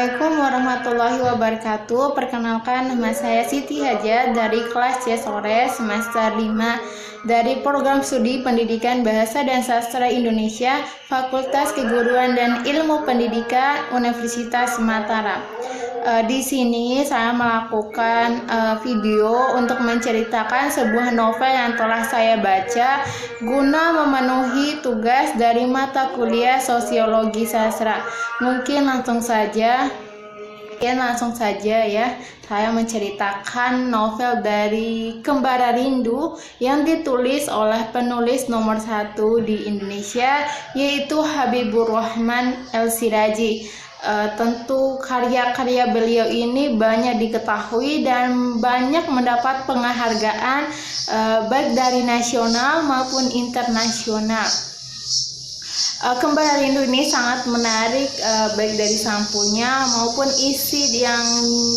Assalamualaikum warahmatullahi wabarakatuh. Perkenalkan, nama saya Siti Haja dari kelas C sore semester 5 dari program studi Pendidikan Bahasa dan Sastra Indonesia, Fakultas Keguruan dan Ilmu Pendidikan Universitas Mataram. Di sini saya melakukan video untuk menceritakan sebuah novel yang telah saya baca guna memenuhi tugas dari mata kuliah Sosiologi Sastra. Mungkin langsung saja ya, saya menceritakan novel dari Kembara Rindu yang ditulis oleh penulis nomor 1 di Indonesia, yaitu Habibur Rahman El-Siraji. Tentu karya-karya beliau ini banyak diketahui dan banyak mendapat penghargaan baik dari nasional maupun internasional. Kembara Rindu ini sangat menarik, baik dari sampulnya maupun isi yang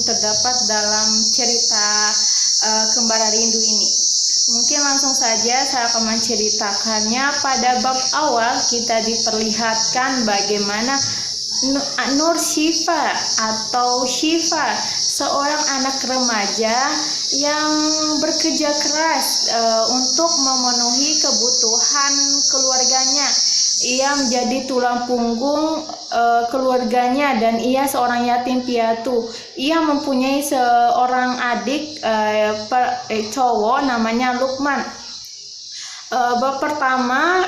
terdapat dalam cerita Kembara Rindu ini. Mungkin langsung saja saya akan menceritakannya. Pada bab awal kita diperlihatkan bagaimana Nur Syifa atau Syifa, seorang anak remaja yang bekerja keras untuk memenuhi kebutuhan keluarganya. Ia menjadi tulang punggung keluarganya dan ia seorang yatim piatu. Ia mempunyai seorang adik cowok namanya Lukman. Bab pertama,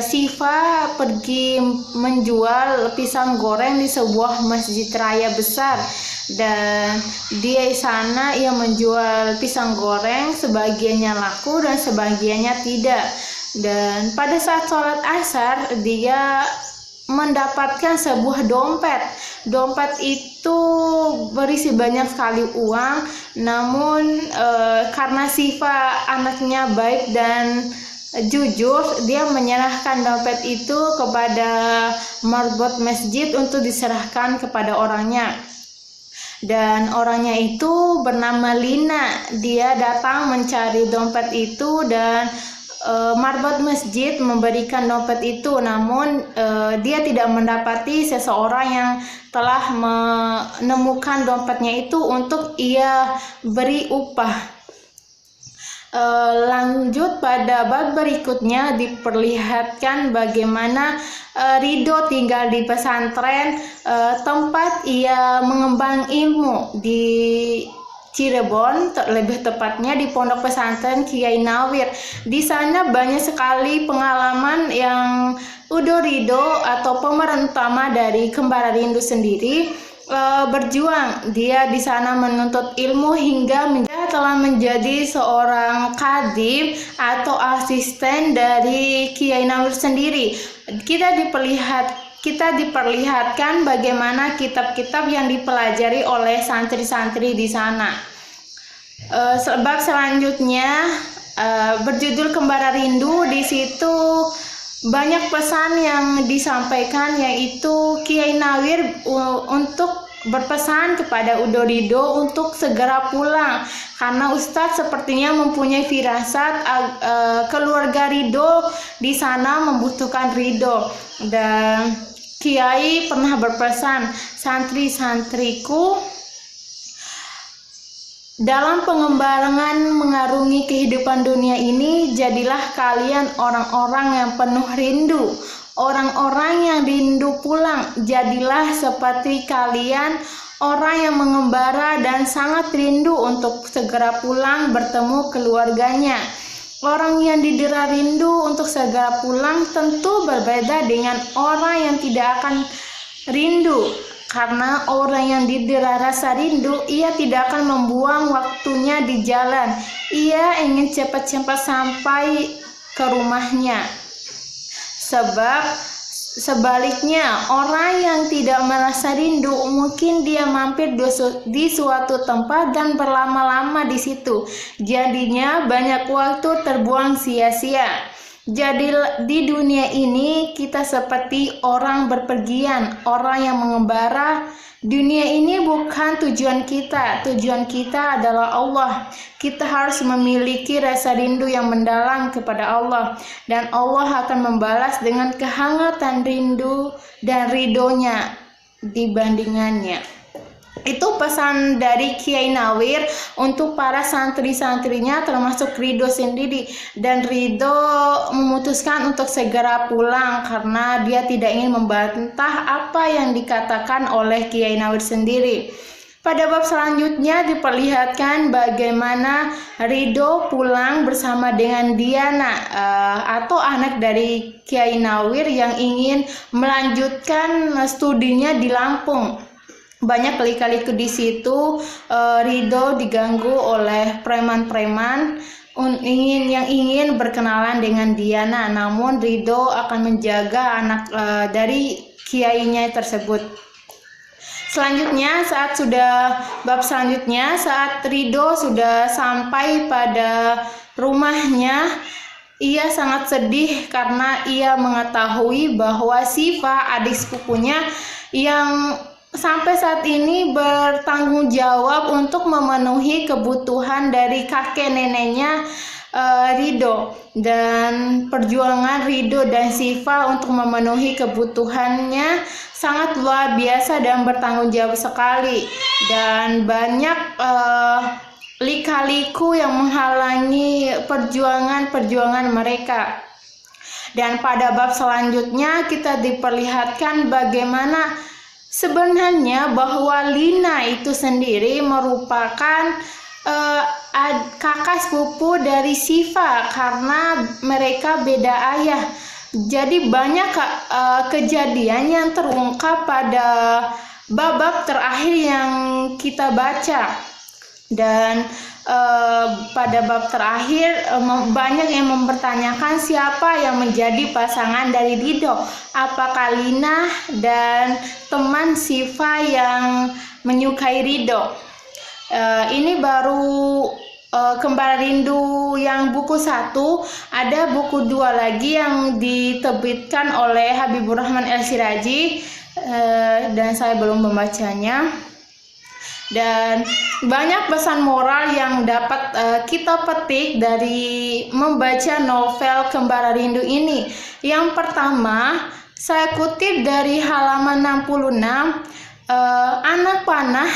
Syifa pergi menjual pisang goreng di sebuah masjid raya besar, dan di sana ia menjual pisang goreng, sebagiannya laku dan sebagiannya tidak. Dan pada saat sholat asar dia mendapatkan sebuah dompet. Dompet itu berisi banyak sekali uang, namun karena Syifa anaknya baik dan jujur, dia menyerahkan dompet itu kepada marbot masjid untuk diserahkan kepada orangnya. Dan orangnya itu bernama Lina. Dia datang mencari dompet itu dan marbot masjid memberikan dompet itu, namun dia tidak mendapati seseorang yang telah menemukan dompetnya itu untuk ia beri upah. Lanjut pada bab berikutnya diperlihatkan bagaimana Ridho tinggal di pesantren tempat ia mengembang ilmu di Cirebon, lebih tepatnya di Pondok Pesantren Kiai Nawir. Di sana banyak sekali pengalaman yang Ridho atau pemeran utama dari Kembara Rindu sendiri berjuang. Dia di sana menuntut ilmu hingga telah menjadi seorang kadhim atau asisten dari Kiai Nawir sendiri. Kita diperlihatkan bagaimana kitab-kitab yang dipelajari oleh santri-santri di sana. Sebab selanjutnya berjudul Kembara Rindu. Di situ banyak pesan yang disampaikan, yaitu Kiai Nawir untuk berpesan kepada Ridho untuk segera pulang, karena Ustadz sepertinya mempunyai firasat keluarga Ridho di sana membutuhkan Ridho. Dan Kiai pernah berpesan, santri-santriku, dalam pengembangan mengarungi kehidupan dunia ini, jadilah kalian orang-orang yang penuh rindu, orang-orang yang rindu pulang. Jadilah seperti kalian, orang yang mengembara dan sangat rindu untuk segera pulang bertemu keluarganya. Orang yang didera rindu untuk segera pulang tentu berbeda dengan orang yang tidak akan rindu. Karena orang yang didera rasa rindu, ia tidak akan membuang waktunya di jalan. Ia ingin cepat-cepat sampai ke rumahnya. Sebab sebaliknya, orang yang tidak merasa rindu, mungkin dia mampir di suatu tempat dan berlama-lama di situ. Jadinya banyak waktu terbuang sia-sia. Jadi di dunia ini kita seperti orang berpergian, orang yang mengembara. Dunia ini bukan tujuan kita adalah Allah. Kita harus memiliki rasa rindu yang mendalam kepada Allah, dan Allah akan membalas dengan kehangatan rindu dan ridhonya. dibandingannya. Itu pesan dari Kiai Nawir untuk para santri-santrinya termasuk Ridho sendiri, dan Ridho memutuskan untuk segera pulang karena dia tidak ingin membantah apa yang dikatakan oleh Kiai Nawir sendiri. Pada bab selanjutnya diperlihatkan bagaimana Ridho pulang bersama dengan Diana atau anak dari Kiai Nawir yang ingin melanjutkan studinya di Lampung. Banyak kali-kali di situ Ridho diganggu oleh preman-preman yang ingin berkenalan dengan Diana, namun Ridho akan menjaga anak dari kiainya tersebut. Selanjutnya, saat Ridho sudah sampai pada rumahnya, ia sangat sedih karena ia mengetahui bahwa Siva, adik sepupunya yang sampai saat ini bertanggung jawab untuk memenuhi kebutuhan dari kakek neneknya Ridho, dan perjuangan Ridho dan Siva untuk memenuhi kebutuhannya sangat luar biasa dan bertanggung jawab sekali, dan banyak lika-liku yang menghalangi perjuangan mereka. Dan pada bab selanjutnya kita diperlihatkan bagaimana sebenarnya bahwa Lina itu sendiri merupakan kakak sepupu dari Siva karena mereka beda ayah. Jadi banyak kejadian yang terungkap pada bab terakhir yang kita baca. Dan pada bab terakhir banyak yang mempertanyakan siapa yang menjadi pasangan dari Ridho. Apakah Lina dan teman Siva yang menyukai Ridho? Ini baru Kembar Rindu yang buku 1. Ada buku 2 lagi yang diterbitkan oleh Habibur Rahman El-Siraji, dan saya belum membacanya. Dan banyak pesan moral yang dapat kita petik dari membaca novel Kembar Rindu ini. Yang pertama, saya kutip dari halaman 66. Anak panah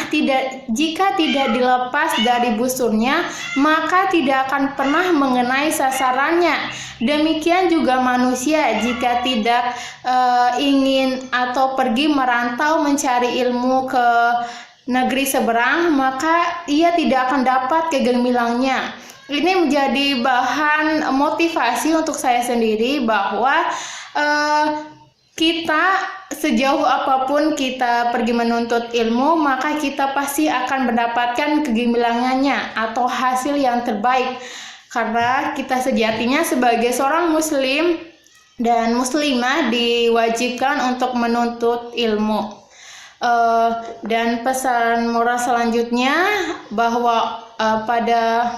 jika tidak dilepas dari busurnya, maka tidak akan pernah mengenai sasarannya. Demikian juga manusia jika tidak ingin atau pergi merantau mencari ilmu ke negeri seberang, maka ia tidak akan dapat kegemilangnya. Ini menjadi bahan motivasi untuk saya sendiri bahwa kita sejauh apapun kita pergi menuntut ilmu, maka kita pasti akan mendapatkan kegemilangannya atau hasil yang terbaik, karena kita sejatinya sebagai seorang muslim dan muslimah diwajibkan untuk menuntut ilmu. Dan pesan moral selanjutnya bahwa pada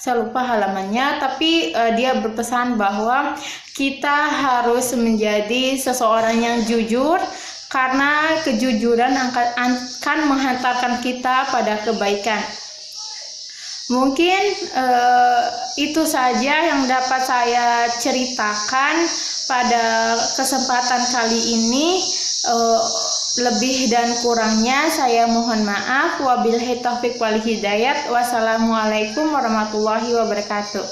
saya lupa halamannya, tapi dia berpesan bahwa kita harus menjadi seseorang yang jujur, karena kejujuran akan menghantarkan kita pada kebaikan. Mungkin itu saja yang dapat saya ceritakan pada kesempatan kali ini. Lebih dan kurangnya saya mohon maaf. Wabillahi taufiq wal hidayat. Wassalamualaikum warahmatullahi wabarakatuh.